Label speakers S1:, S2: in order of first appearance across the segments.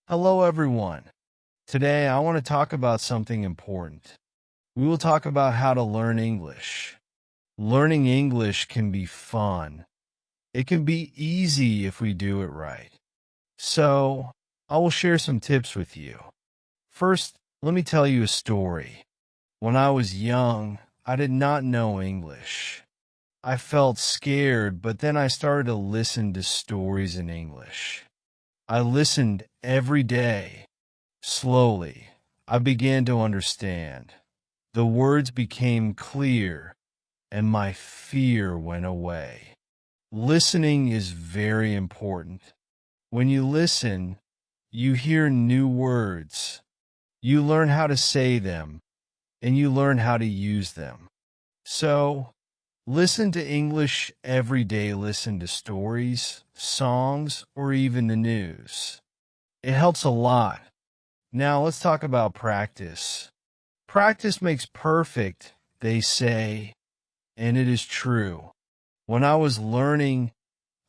S1: Hello, everyone. Today, I want to talk about something important. We will talk about how to learn English. Learning English can be fun. It can be easy if we do it right. So, I will share some tips with you. First, let me tell you a story. When I was young, I did not know English. I felt scared, but then I started to listen to stories in English. I listened every day. Slowly, I began to understand. The words became clear, and my fear went away. Listening is very important. When you listen, you hear new words. You learn how to say them, and you learn how to use them. So, listen to English every day. Listen to stories, songs, or even the news. It helps a lot. Now let's talk about practice. Practice makes perfect, they say, and it is true. When I was learning,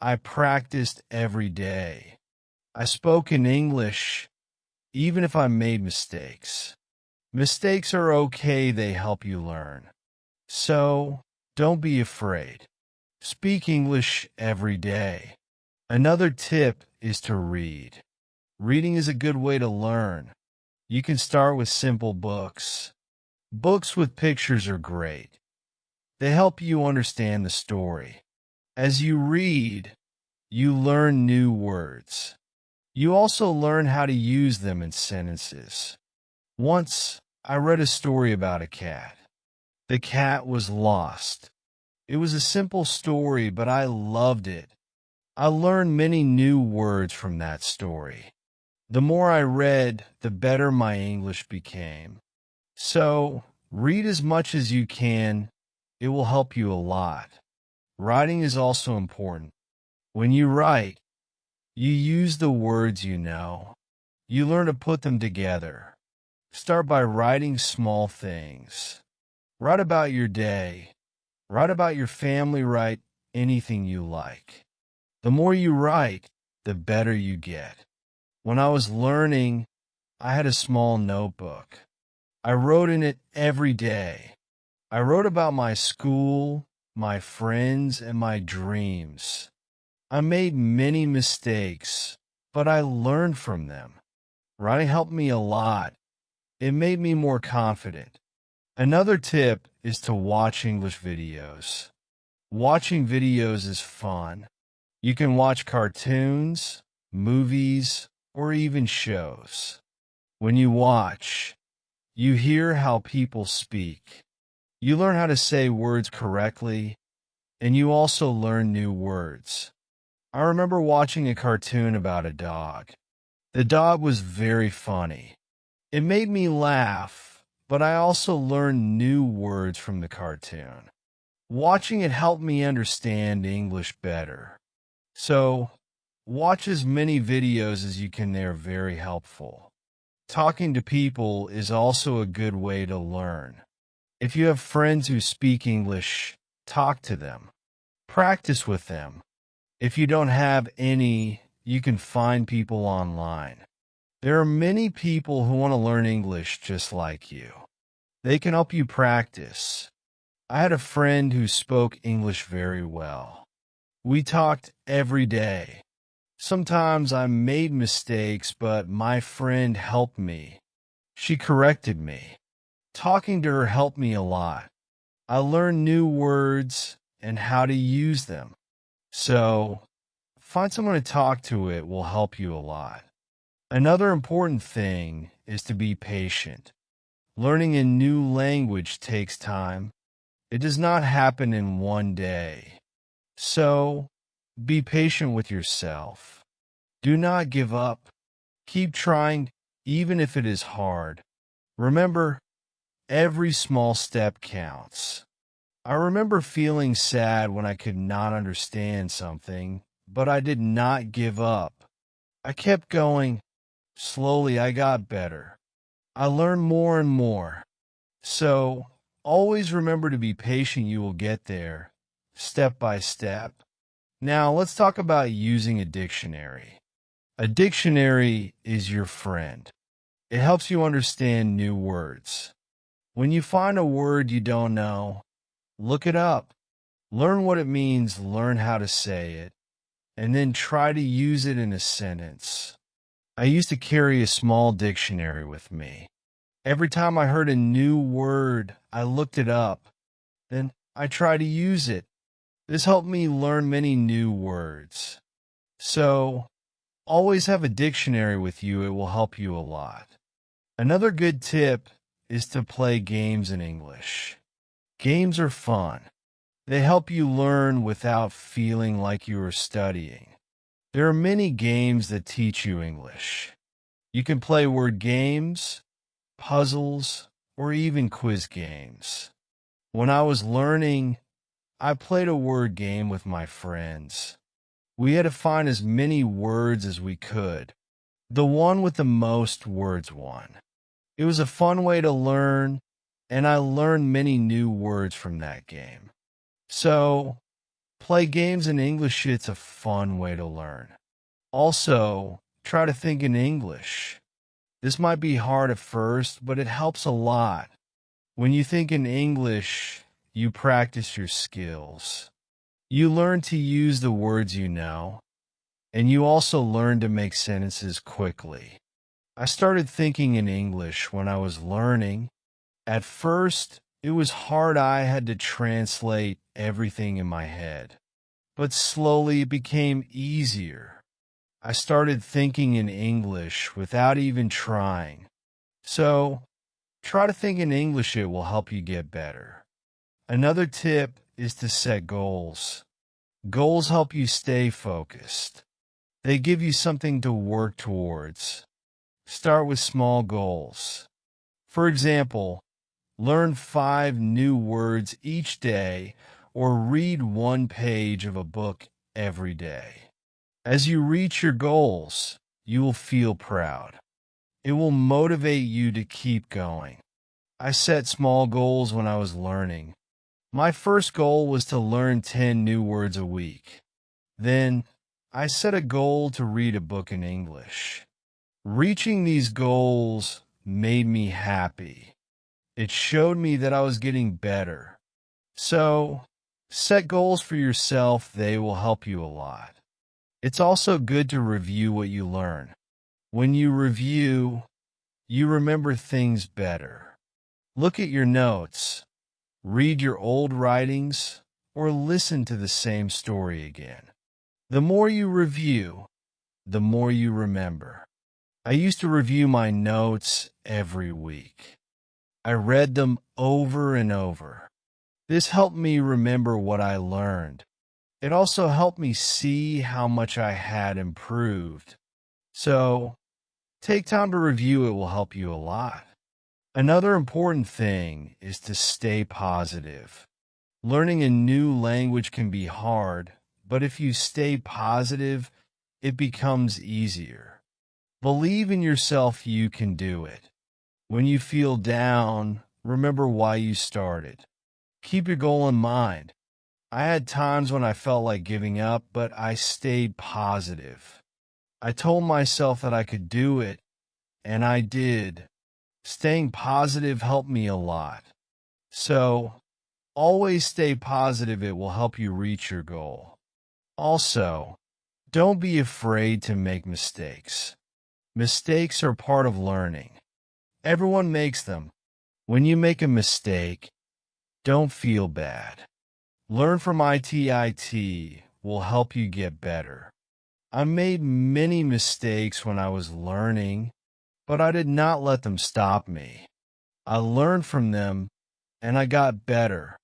S1: I practiced every day. I spoke in English, even if I made mistakes. Mistakes are okay, they help you learn. So, don't be afraid. Speak English every day. Another tip is to read. Reading is a good way to learn. You can start with simple books. Books with pictures are great. They help you understand the story. As you read, you learn new words. You also learn how to use them in sentences. Once, I read a story about a cat. The cat was lost. It was a simple story, but I loved it. I learned many new words from that story. The more I read, the better my English became. So, read as much as you can. It will help you a lot. Writing is also important. When you write, you use the words you know. You learn to put them together. Start by writing small things. Write about your day. Write about your family. Write anything you like. The more you write, the better you get. When I was learning, I had a small notebook. I wrote in it every day. I wrote about my school, my friends, and my dreams. I made many mistakes, but I learned from them. Writing helped me a lot. It made me more confident. Another tip is to watch English videos. Watching videos is fun. You can watch cartoons, movies, or even shows. When you watch, you hear how people speak. You learn how to say words correctly, and you also learn new words. I remember watching a cartoon about a dog. The dog was very funny. It made me laugh, but I also learned new words from the cartoon. Watching it helped me understand English better. So, watch as many videos as you can. They're very helpful. Talking to people is also a good way to learn. If you have friends who speak English, talk to them. Practice with them. If you don't have any, you can find people online. There are many people who want to learn English just like you. They can help you practice. I had a friend who spoke English very well. We talked every day. Sometimes I made mistakes, but my friend helped me. She corrected me. Talking to her helped me a lot. I learned new words and how to use them. So, find someone to talk to. It will help you a lot. Another important thing is to be patient. Learning a new language takes time. It does not happen in one day. So, be patient with yourself. Do not give up. Keep trying, even if it is hard. Remember, every small step counts. I remember feeling sad when I could not understand something, but I did not give up. I kept going. Slowly, I got better. I learned more and more. So, always remember to be patient. You will get there, step by step. Now, let's talk about using a dictionary. A dictionary is your friend. It helps you understand new words. When you find a word you don't know, look it up. Learn what it means, learn how to say it, and then try to use it in a sentence. I used to carry a small dictionary with me. Every time I heard a new word, I looked it up. Then I tried to use it. This helped me learn many new words. So, always have a dictionary with you. It will help you a lot. Another good tip is to play games in English. Games are fun. They help you learn without feeling like you are studying. There are many games that teach you English. You can play word games, puzzles, or even quiz games. When I was learning, I played a word game with my friends. We had to find as many words as we could. The one with the most words won. It was a fun way to learn, and I learned many new words from that game. So, play games in English, it's a fun way to learn. Also, try to think in English. This might be hard at first, but it helps a lot. When you think in English, you practice your skills. You learn to use the words you know, and you also learn to make sentences quickly. I started thinking in English when I was learning. At first, it was hard. I had to translate everything in my head, but slowly it became easier. I started thinking in English without even trying. So, try to think in English, it will help you get better. Another tip is to set goals. Goals help you stay focused. They give you something to work towards. Start with small goals. For example, learn 5 new words each day or read 1 page of a book every day. As you reach your goals, you will feel proud. It will motivate you to keep going. I set small goals when I was learning. My first goal was to learn 10 new words a week. Then, I set a goal to read a book in English. Reaching these goals made me happy. It showed me that I was getting better. So, set goals for yourself. They will help you a lot. It's also good to review what you learn. When you review, you remember things better. Look at your notes, read your old writings, or listen to the same story again. The more you review, the more you remember. I used to review my notes every week. I read them over and over. This helped me remember what I learned. It also helped me see how much I had improved. So, take time to review. It will help you a lot. Another important thing is to stay positive. Learning a new language can be hard, but if you stay positive, it becomes easier. Believe in yourself, you can do it. When you feel down, remember why you started. Keep your goal in mind. I had times when I felt like giving up, but I stayed positive. I told myself that I could do it, and I did. Staying positive helped me a lot. So, always stay positive. It will help you reach your goal. Also, don't be afraid to make mistakes. Mistakes are part of learning. Everyone makes them. When you make a mistake, don't feel bad. Learn from it will help you get better. I made many mistakes when I was learning, but I did not let them stop me. I learned from them, and I got better.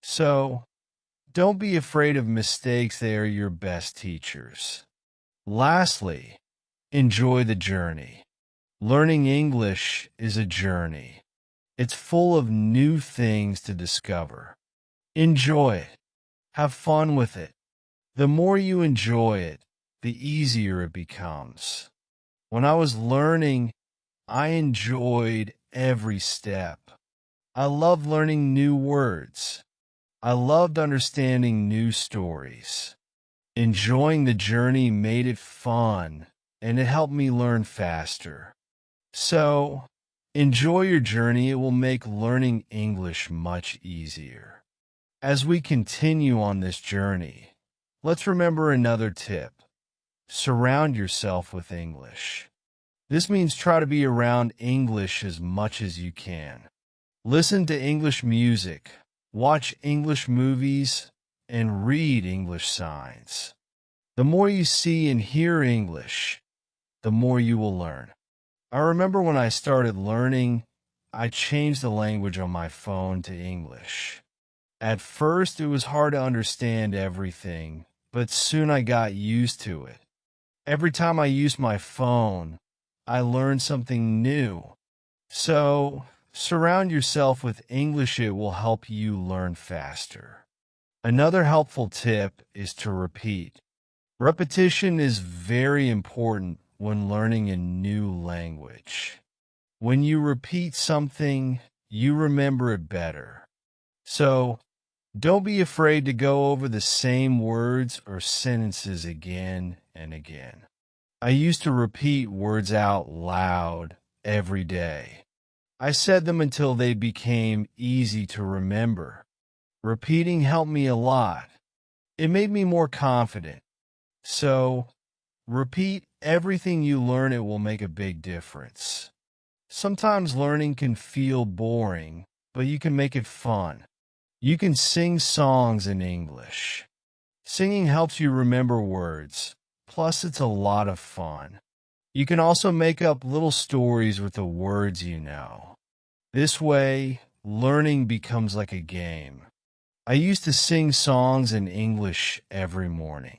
S1: So, don't be afraid of mistakes. They are your best teachers. Lastly, enjoy the journey. Learning English is a journey. It's full of new things to discover. Enjoy it. Have fun with it. The more you enjoy it, the easier it becomes. When I was learning, I enjoyed every step. I loved learning new words. I loved understanding new stories. Enjoying the journey made it fun. and it helped me learn faster. So, enjoy your journey. It will make learning English much easier. As we continue on this journey, let's remember another tip. Surround yourself with English. This means try to be around English as much as you can. Listen to English music, watch English movies, and read English signs. The more you see and hear English, the more you will learn. I remember when I started learning, I changed the language on my phone to English. At first, it was hard to understand everything, but soon I got used to it. Every time I used my phone, I learned something new. So, surround yourself with English. It will help you learn faster. Another helpful tip is to repeat. Repetition is very important when learning a new language. When you repeat something, you remember it better. So, don't be afraid to go over the same words or sentences again and again. I used to repeat words out loud every day. I said them until they became easy to remember. Repeating helped me a lot. It made me more confident. So, repeat everything you learn. It will make a big difference. Sometimes learning can feel boring, but you can make it fun. You can sing songs in English. Singing helps you remember words. Plus, it's a lot of fun. You can also make up little stories with the words you know. This way, learning becomes like a game. I used to sing songs in English every morning.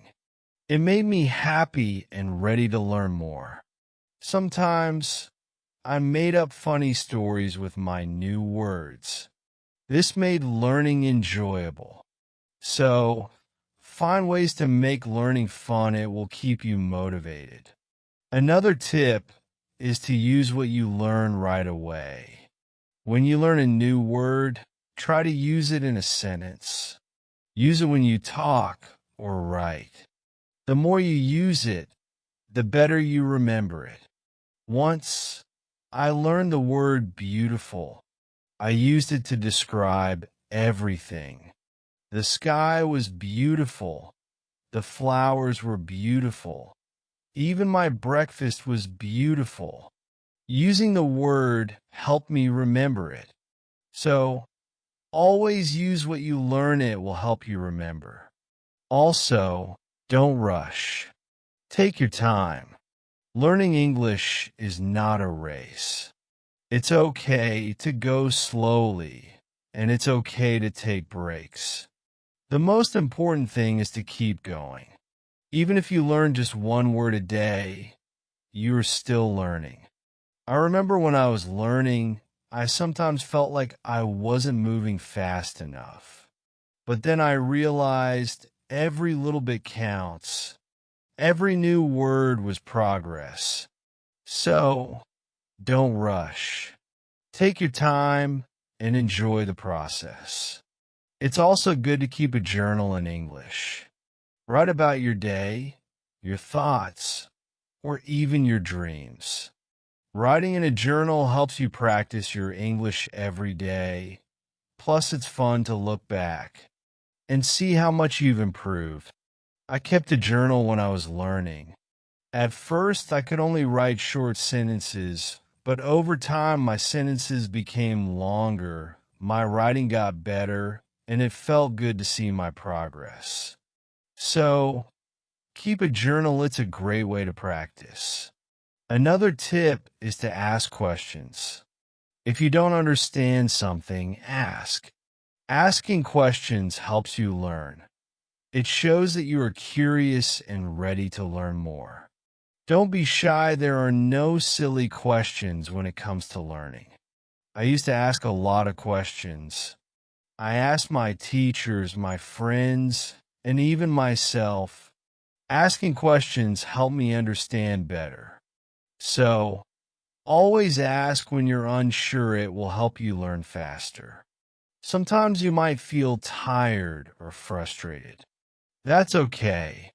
S1: It made me happy and ready to learn more. Sometimes, I made up funny stories with my new words. This made learning enjoyable. So, find ways to make learning fun. It will keep you motivated. Another tip is to use what you learn right away. When you learn a new word, try to use it in a sentence. Use it when you talk or write. The more you use it, the better you remember it. Once, I learned the word beautiful. I used it to describe everything. The sky was beautiful. The flowers were beautiful. Even my breakfast was beautiful. Using the word helped me remember it. So, always use what you learn. It will help you remember. Also, don't rush. Take your time. Learning English is not a race. It's okay to go slowly, and it's okay to take breaks. The most important thing is to keep going. Even if you learn just one word a day, you're still learning. I remember when I was learning, I sometimes felt like I wasn't moving fast enough. But then I realized every little bit counts. Every new word was progress. So, don't rush. Take your time and enjoy the process. It's also good to keep a journal in English. Write about your day, your thoughts, or even your dreams. Writing in a journal helps you practice your English every day. Plus, it's fun to look back and see how much you've improved. I kept a journal when I was learning. At first, I could only write short sentences, but over time, my sentences became longer, my writing got better, and it felt good to see my progress. So, keep a journal. It's a great way to practice. Another tip is to ask questions. If you don't understand something, ask. Asking questions helps you learn. It shows that you are curious and ready to learn more. Don't be shy. There are no silly questions when it comes to learning. I used to ask a lot of questions. I asked my teachers, my friends, and even myself. Asking questions helped me understand better. So, always ask when you're unsure. It will help you learn faster. Sometimes you might feel tired or frustrated. That's okay.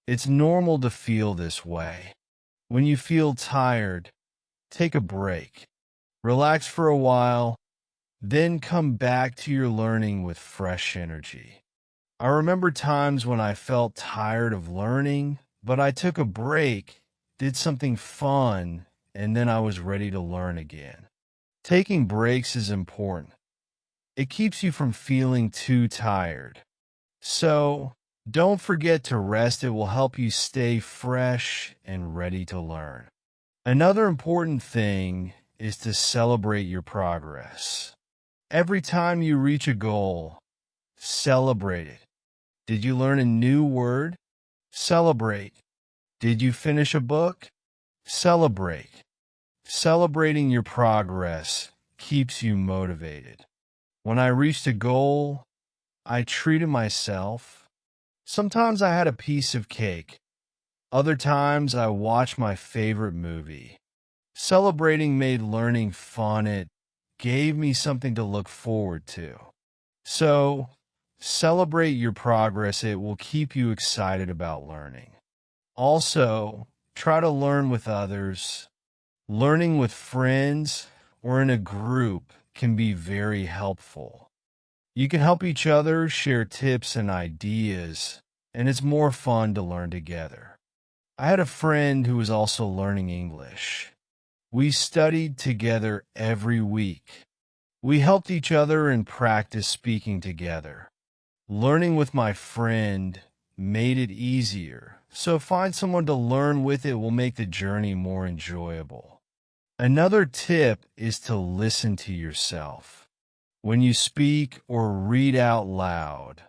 S1: It's normal to feel this way. When you feel tired, take a break. Relax for a while, then come back to your learning with fresh energy. I remember times when I felt tired of learning, but I took a break, did something fun, and then I was ready to learn again. Taking breaks is important. It keeps you from feeling too tired. So, don't forget to rest. It will help you stay fresh and ready to learn. Another important thing is to celebrate your progress. Every time you reach a goal, celebrate it. Did you learn a new word? Celebrate. Did you finish a book? Celebrate. Celebrating your progress keeps you motivated. When I reached a goal, I treated myself. Sometimes I had a piece of cake. Other times I watched my favorite movie. Celebrating made learning fun. It gave me something to look forward to. So, celebrate your progress. It will keep you excited about learning. Also, try to learn with others. Learning with friends or in a group can be very helpful. You can help each other, share tips and ideas, and it's more fun to learn together. I had a friend who was also learning English. We studied together every week. We helped each other and practiced speaking together. Learning with my friend made it easier, so find someone to learn with. It will make the journey more enjoyable. Another tip is to listen to yourself. When you speak or read out loud,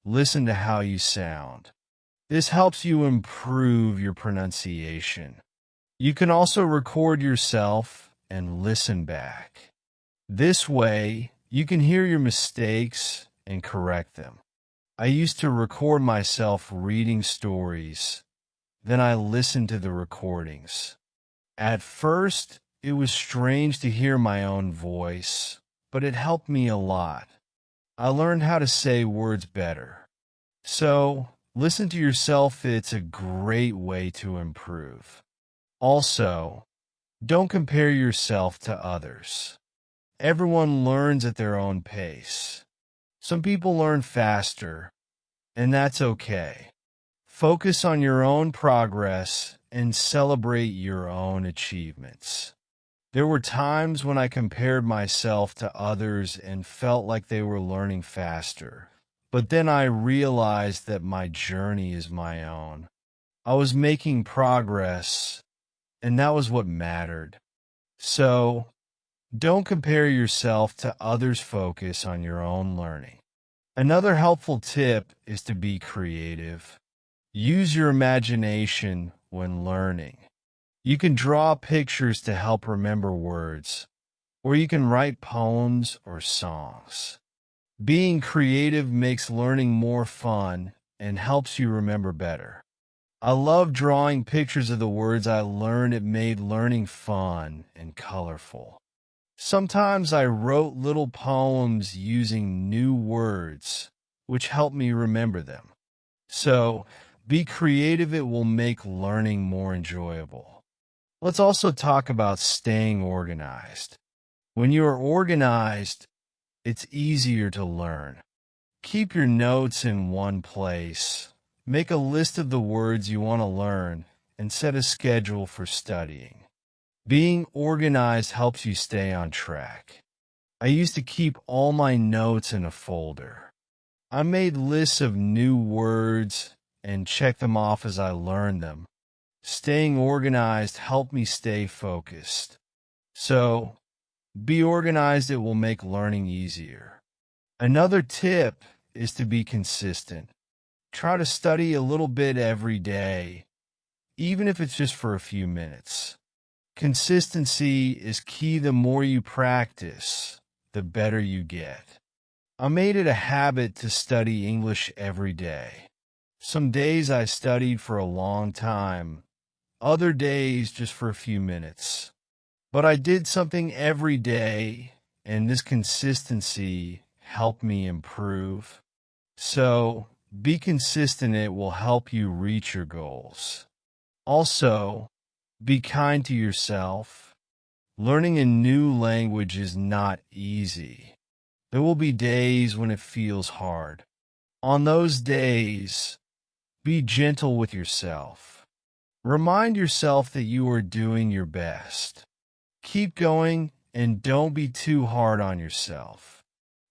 S1: listen to how you sound. This helps you improve your pronunciation. You can also record yourself and listen back. This way, you can hear your mistakes and correct them. I used to record myself reading stories, then I listened to the recordings. At first, it was strange to hear my own voice, but it helped me a lot. I learned how to say words better. So, listen to yourself. It's a great way to improve. Also, don't compare yourself to others. Everyone learns at their own pace. Some people learn faster, and that's okay. Focus on your own progress and celebrate your own achievements. There were times when I compared myself to others and felt like they were learning faster. But then I realized that my journey is my own. I was making progress, and that was what mattered. So, don't compare yourself to others. Focus on your own learning. Another helpful tip is to be creative. Use your imagination when learning. You can draw pictures to help remember words, or you can write poems or songs. Being creative makes learning more fun and helps you remember better. I love drawing pictures of the words I learned. It made learning fun and colorful. Sometimes I wrote little poems using new words, which helped me remember them. So, be creative. It will make learning more enjoyable. Let's also talk about staying organized. When you are organized, it's easier to learn. Keep your notes in one place. Make a list of the words you want to learn and set a schedule for studying. Being organized helps you stay on track. I used to keep all my notes in a folder. I made lists of new words and checked them off as I learned them. Staying organized helped me stay focused. So, be organized. It will make learning easier. Another tip is to be consistent. Try to study a little bit every day, even if it's just for a few minutes. Consistency is key. The more you practice, the better you get. I made it a habit to study English every day. Some days I studied for a long time, other days just for a few minutes. But I did something every day, and this consistency helped me improve. So, be consistent. It will help you reach your goals. Also, Be kind to yourself. Learning a new language is not easy. There will be days when it feels hard. On those days, be gentle with yourself. Remind yourself that you are doing your best. Keep going and don't be too hard on yourself.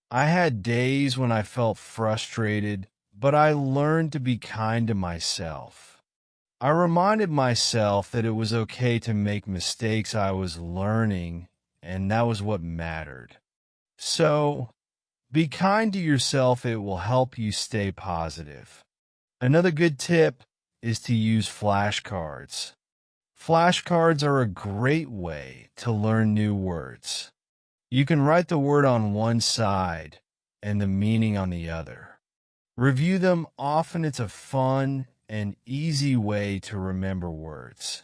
S1: I had days when I felt frustrated, but I learned to be kind to myself. I reminded myself that it was okay to make mistakes. I was learning, and that was what mattered. So, be kind to yourself. It will help you stay positive. Another good tip is to use flashcards. Flashcards are a great way to learn new words. You can write the word on one side and the meaning on the other. Review them often. It's a fun and easy way to remember words.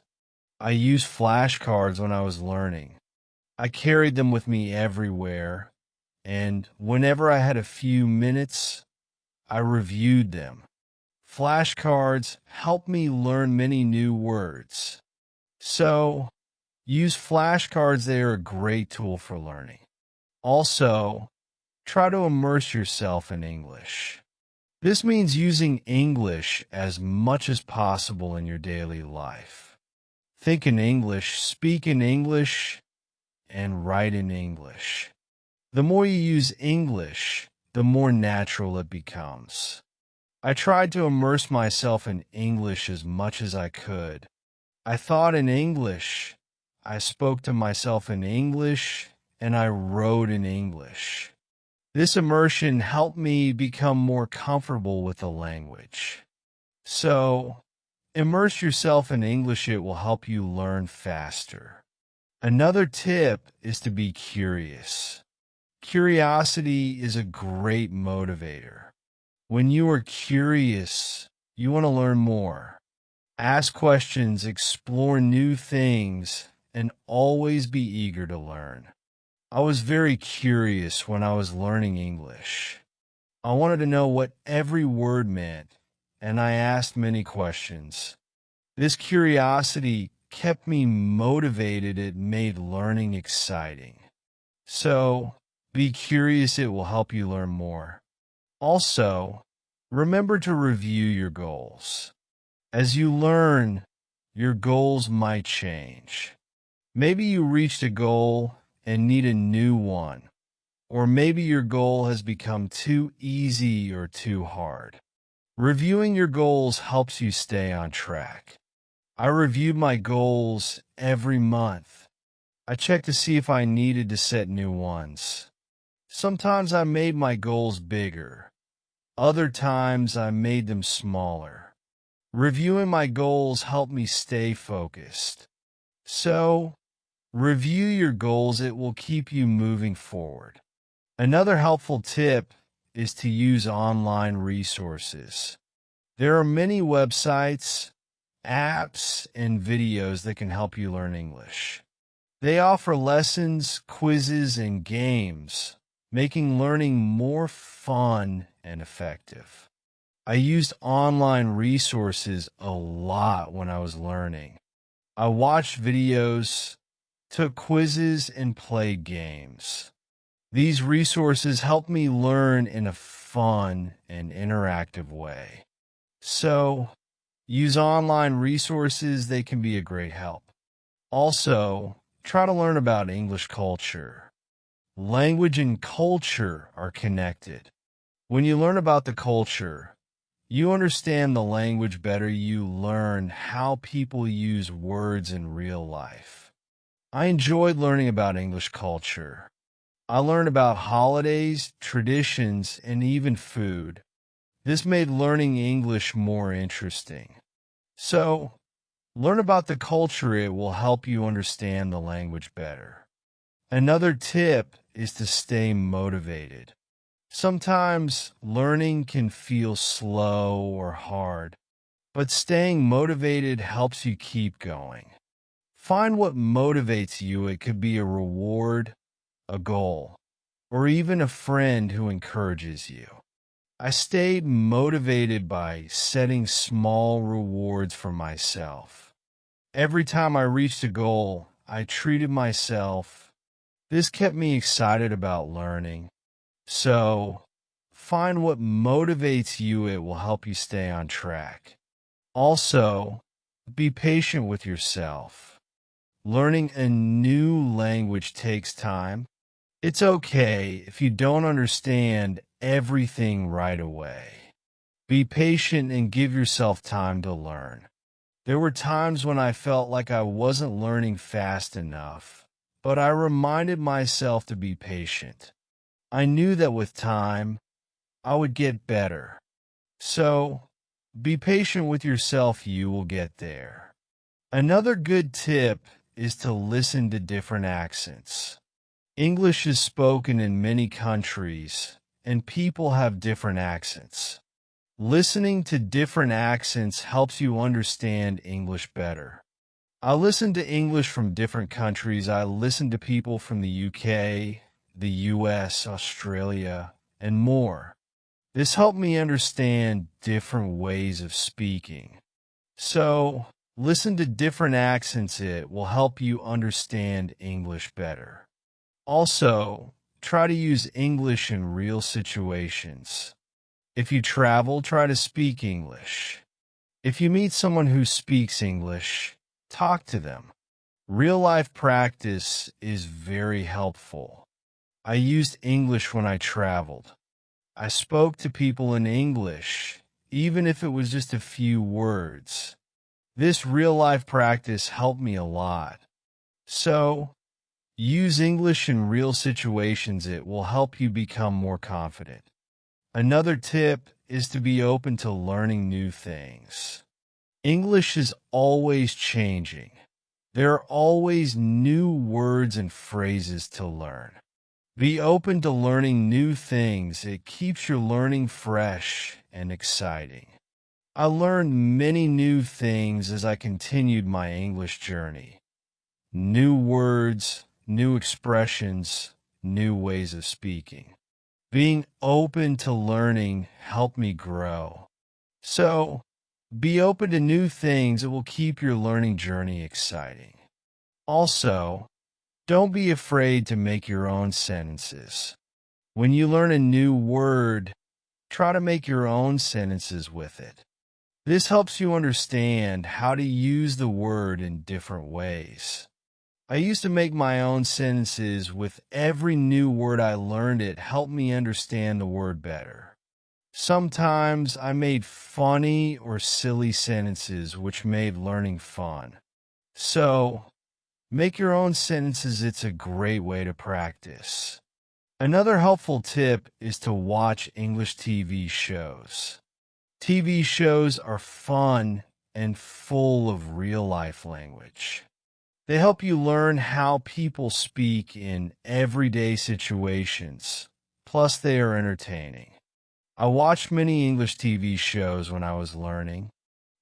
S1: I used flashcards when I was learning. I carried them with me everywhere, and whenever I had a few minutes, I reviewed them. Flashcards help me learn many new words. So, use flashcards. They are a great tool for learning. Also, try to immerse yourself in English. This means using English as much as possible in your daily life. Think in English, speak in English, and write in English. The more you use English, the more natural it becomes. I tried to immerse myself in English as much as I could. I thought in English, I spoke to myself in English, and I wrote in English. This immersion helped me become more comfortable with the language. So, immerse yourself in English. It will help you learn faster. Another tip is to be curious. Curiosity is a great motivator. When you are curious, you want to learn more. Ask questions, explore new things, and always be eager to learn. I was very curious when I was learning English. I wanted to know what every word meant, and I asked many questions. This curiosity kept me motivated. It made learning exciting. So, be curious. It will help you learn more. Also, remember to review your goals. As you learn, your goals might change. Maybe you reached a goal and need a new one. Or maybe your goal has become too easy or too hard. Reviewing your goals helps you stay on track. I reviewed my goals every month. I checked to see if I needed to set new ones. Sometimes I made my goals bigger. Other times I made them smaller. Reviewing my goals helped me stay focused. So, review your goals. It will keep you moving forward. Another helpful tip is to use online resources. There are many websites, apps, and videos that can help you learn English. They offer lessons, quizzes, and games, making learning more fun and effective. I used online resources a lot when I was learning. I watched videos, took quizzes, and played games. These resources help me learn in a fun and interactive way. So, use online resources. They can be a great help. Also, try to learn about English culture. Language and culture are connected. When you learn about the culture, you understand the language better. You learn how people use words in real life. I enjoyed learning about English culture. I learned about holidays, traditions, and even food. This made learning English more interesting. So, learn about the culture. It will help you understand the language better. Another tip is to stay motivated. Sometimes learning can feel slow or hard, but staying motivated helps you keep going. Find what motivates you. It could be a reward, a goal, or even a friend who encourages you. I stayed motivated by setting small rewards for myself. Every time I reached a goal, I treated myself. This kept me excited about learning. So, find what motivates you. It will help you stay on track. Also, be patient with yourself. Learning a new language takes time. It's okay if you don't understand everything right away. Be patient and give yourself time to learn. There were times when I felt like I wasn't learning fast enough, but I reminded myself to be patient. I knew that with time, I would get better. So, be patient with yourself, you will get there. Another good tip is to listen to different accents. English is spoken in many countries, and people have different accents. Listening to different accents helps you understand English better. I listen to English from different countries. I listen to people from the UK, the US, Australia, and more. This helped me understand different ways of speaking. So, listen to different accents. It will help you understand English better. Also, try to use English in real situations. If you travel, try to speak English. If you meet someone who speaks English, talk to them. Real life practice is very helpful. I used English when I traveled. I spoke to people in English, even if it was just a few words. This real life practice helped me a lot. So, use English in real situations. It will help you become more confident. Another tip is to be open to learning new things. English is always changing. There are always new words and phrases to learn. Be open to learning new things. It keeps your learning fresh and exciting. I learned many new things as I continued my English journey. New words, new expressions, new ways of speaking. Being open to learning helped me grow. So, be open to new things. It will keep your learning journey exciting. Also, don't be afraid to make your own sentences. When you learn a new word, try to make your own sentences with it. This helps you understand how to use the word in different ways. I used to make my own sentences with every new word I learned. It helped me understand the word better. Sometimes I made funny or silly sentences which made learning fun. So, make your own sentences. It's a great way to practice. Another helpful tip is to watch English TV shows. TV shows are fun and full of real-life language. They help you learn how people speak in everyday situations. Plus, they are entertaining. I watched many English TV shows when I was learning.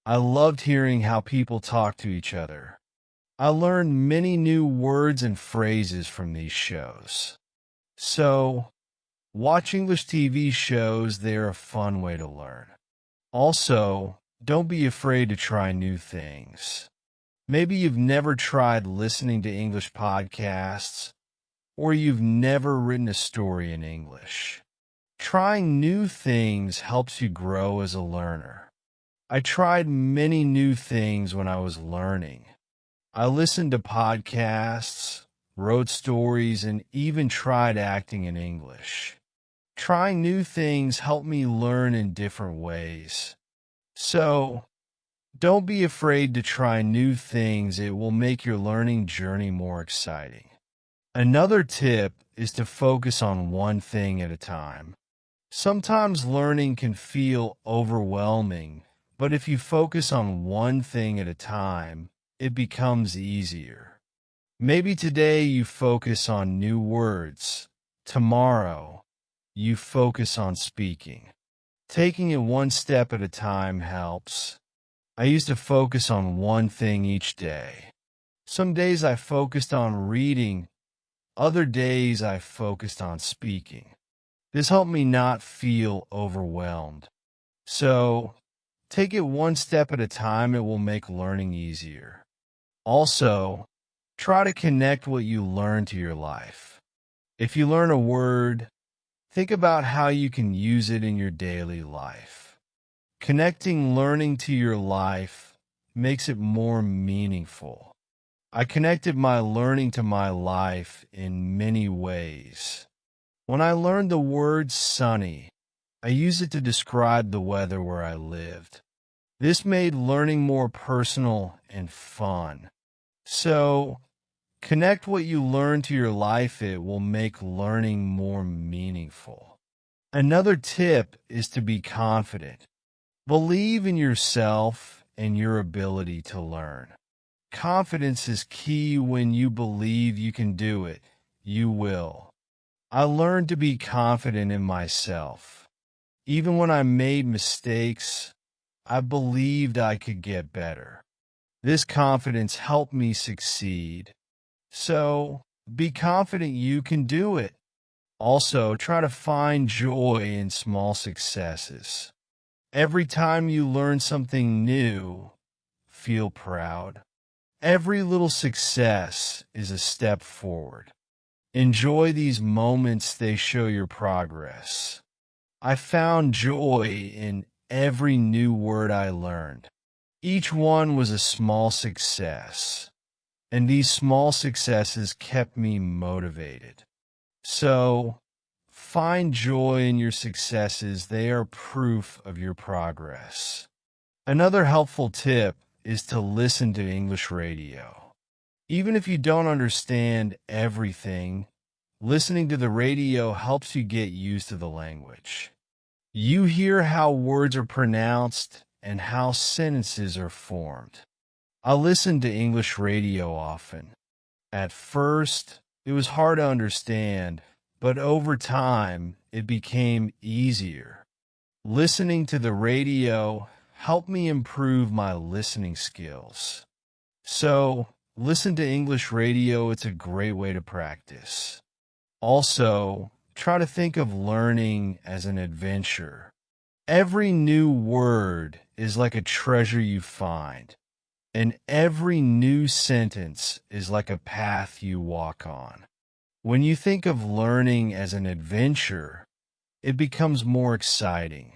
S1: I loved hearing how people talk to each other. I learned many new words and phrases from these shows. So, watch English TV shows. They're a fun way to learn. Also, don't be afraid to try new things. Maybe you've never tried listening to English podcasts, or you've never written a story in English. Trying new things helps you grow as a learner. I tried many new things when I was learning. I listened to podcasts, wrote stories, and even tried acting in English. Trying new things helped me learn in different ways. So, don't be afraid to try new things. It will make your learning journey more exciting. Another tip is to focus on one thing at a time. Sometimes learning can feel overwhelming, but if you focus on one thing at a time, it becomes easier. Maybe today you focus on new words. Tomorrow, you focus on speaking. Taking it one step at a time helps. I used to focus on one thing each day. Some days I focused on reading, other days I focused on speaking. This helped me not feel overwhelmed. So, take it one step at a time. It will make learning easier. Also, try to connect what you learn to your life. If you learn a word, think about how you can use it in your daily life. Connecting learning to your life makes it more meaningful. I connected my learning to my life in many ways. When I learned the word sunny, I used it to describe the weather where I lived. This made learning more personal and fun. So, connect what you learn to your life. It will make learning more meaningful. Another tip is to be confident. Believe in yourself and your ability to learn. Confidence is key. When you believe you can do it, you will. I learned to be confident in myself. Even when I made mistakes, I believed I could get better. This confidence helped me succeed. So, be confident you can do it. Also, try to find joy in small successes. Every time you learn something new, feel proud. Every little success is a step forward. Enjoy these moments, they show your progress. I found joy in every new word I learned. Each one was a small success, and these small successes kept me motivated. So, find joy in your successes. They are proof of your progress. Another helpful tip is to listen to English radio. Even if you don't understand everything, listening to the radio helps you get used to the language. You hear how words are pronounced and how sentences are formed. I listen to English radio often. At first, it was hard to understand, but over time, it became easier. Listening to the radio helped me improve my listening skills. So, listen to English radio. It's a great way to practice. Also, try to think of learning as an adventure. Every new word is like a treasure you find, and every new sentence is like a path you walk on. When you think of learning as an adventure, it becomes more exciting.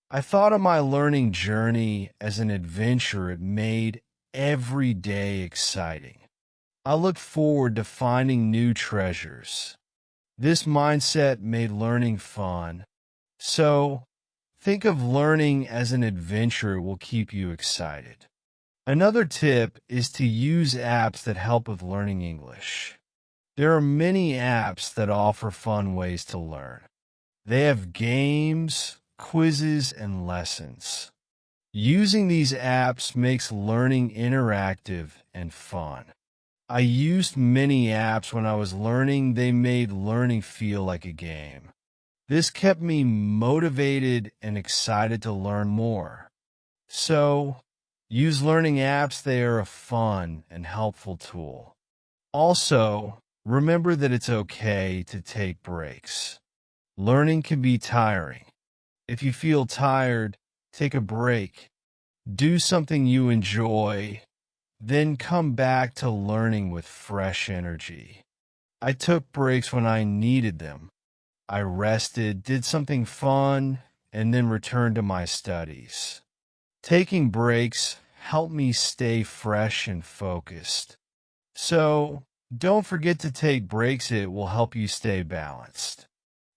S1: I thought of my learning journey as an adventure. It made every day exciting. I look forward to finding new treasures. This mindset made learning fun. So, think of learning as an adventure. It will keep you excited. Another tip is to use apps that help with learning English. There are many apps that offer fun ways to learn. They have games, quizzes, and lessons. Using these apps makes learning interactive and fun. I used many apps when I was learning. They made learning feel like a game. This kept me motivated and excited to learn more. So, use learning apps. They are a fun and helpful tool. Also, remember that it's okay to take breaks. Learning can be tiring. If you feel tired, take a break. Do something you enjoy, then come back to learning with fresh energy. I took breaks when I needed them. I rested, did something fun, and then returned to my studies. Taking breaks helped me stay fresh and focused. So, don't forget to take breaks. It will help you stay balanced.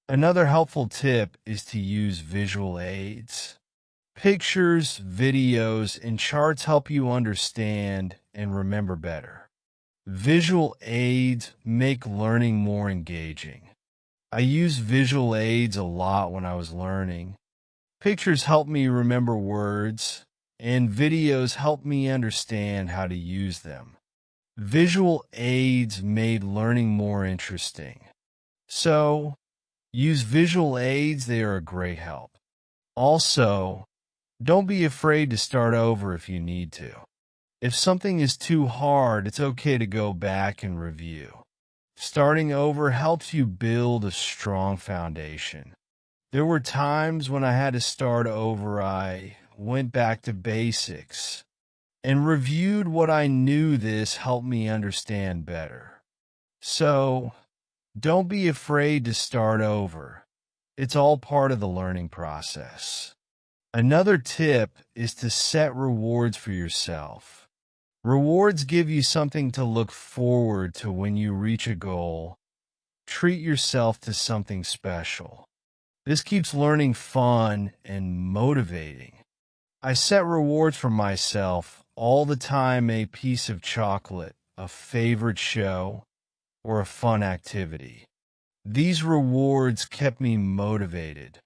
S1: Another helpful tip is to use visual aids. Pictures, videos, and charts help you understand and remember better. Visual aids make learning more engaging. I used visual aids a lot when I was learning. Pictures help me remember words, and videos help me understand how to use them. Visual aids made learning more interesting. So, use visual aids. They are a great help. Also, don't be afraid to start over if you need to. If something is too hard, it's okay to go back and review. Starting over helps you build a strong foundation. There were times when I had to start over. I went back to basics. and reviewed what I knew. This helped me understand better. So, don't be afraid to start over. It's all part of the learning process. Another tip is to set rewards for yourself. Rewards give you something to look forward to when you reach a goal. Treat yourself to something special. This keeps learning fun and motivating. I set rewards for myself all the time: a piece of chocolate, a favorite show, or a fun activity. These rewards kept me motivated.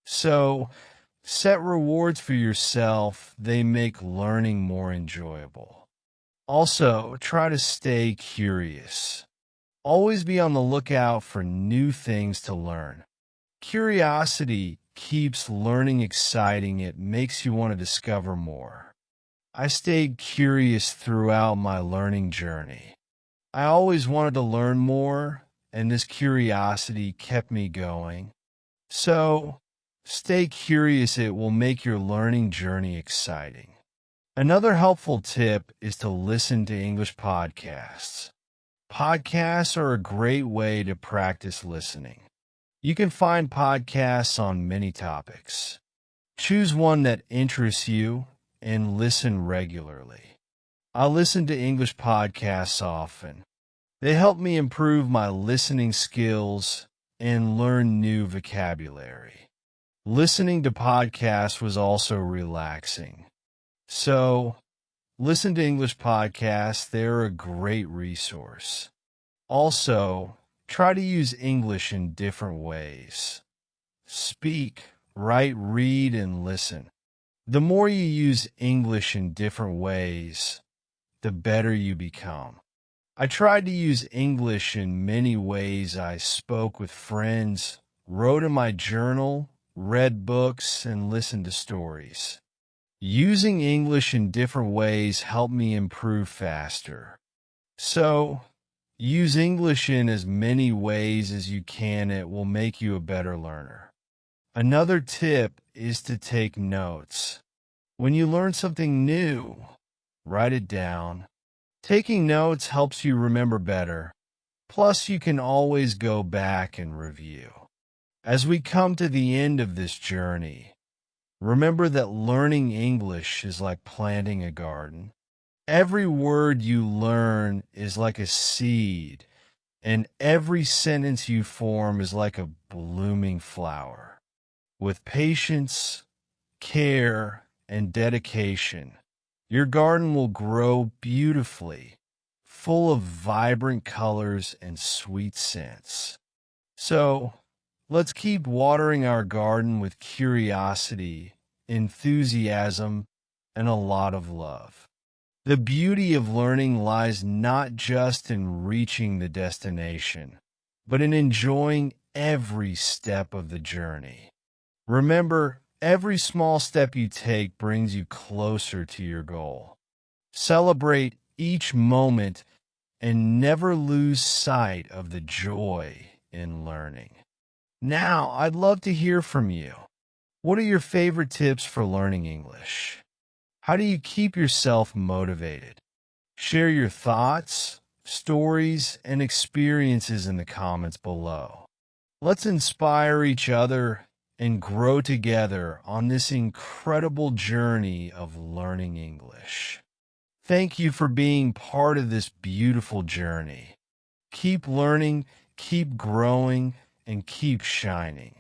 S1: So, set rewards for yourself. They make learning more enjoyable. Also, try to stay curious. Always be on the lookout for new things to learn. Curiosity keeps learning exciting. It makes you want to discover more. I stayed curious throughout my learning journey. I always wanted to learn more, and this curiosity kept me going. So, stay curious. It will make your learning journey exciting. Another helpful tip is to listen to English podcasts. Podcasts are a great way to practice listening. You can find podcasts on many topics. Choose one that interests you and listen regularly. I listen to English podcasts often. They help me improve my listening skills and learn new vocabulary. Listening to podcasts was also relaxing. So, listen to English podcasts. They're a great resource. Also, try to use English in different ways. Speak, write, read, and listen. The more you use English in different ways, the better you become. I tried to use English in many ways. I spoke with friends, wrote in my journal, read books, and listened to stories. Using English in different ways helped me improve faster. So, use English in as many ways as you can. It will make you a better learner. Another tip is to take notes. When you learn something new, write it down. Taking notes helps you remember better. Plus, you can always go back and review. As we come to the end of this journey, remember that learning English is like planting a garden. Every word you learn is like a seed, and every sentence you form is like a blooming flower. With patience, care, and dedication, your garden will grow beautifully, full of vibrant colors and sweet scents. So, let's keep watering our garden with curiosity, enthusiasm, and a lot of love. The beauty of learning lies not just in reaching the destination, but in enjoying every step of the journey. Remember, every small step you take brings you closer to your goal. Celebrate each moment and never lose sight of the joy in learning. Now, I'd love to hear from you. What are your favorite tips for learning English? How do you keep yourself motivated? Share your thoughts, stories, and experiences in the comments below. Let's inspire each other and grow together on this incredible journey of learning English. Thank you for being part of this beautiful journey. Keep learning, keep growing, and keep shining.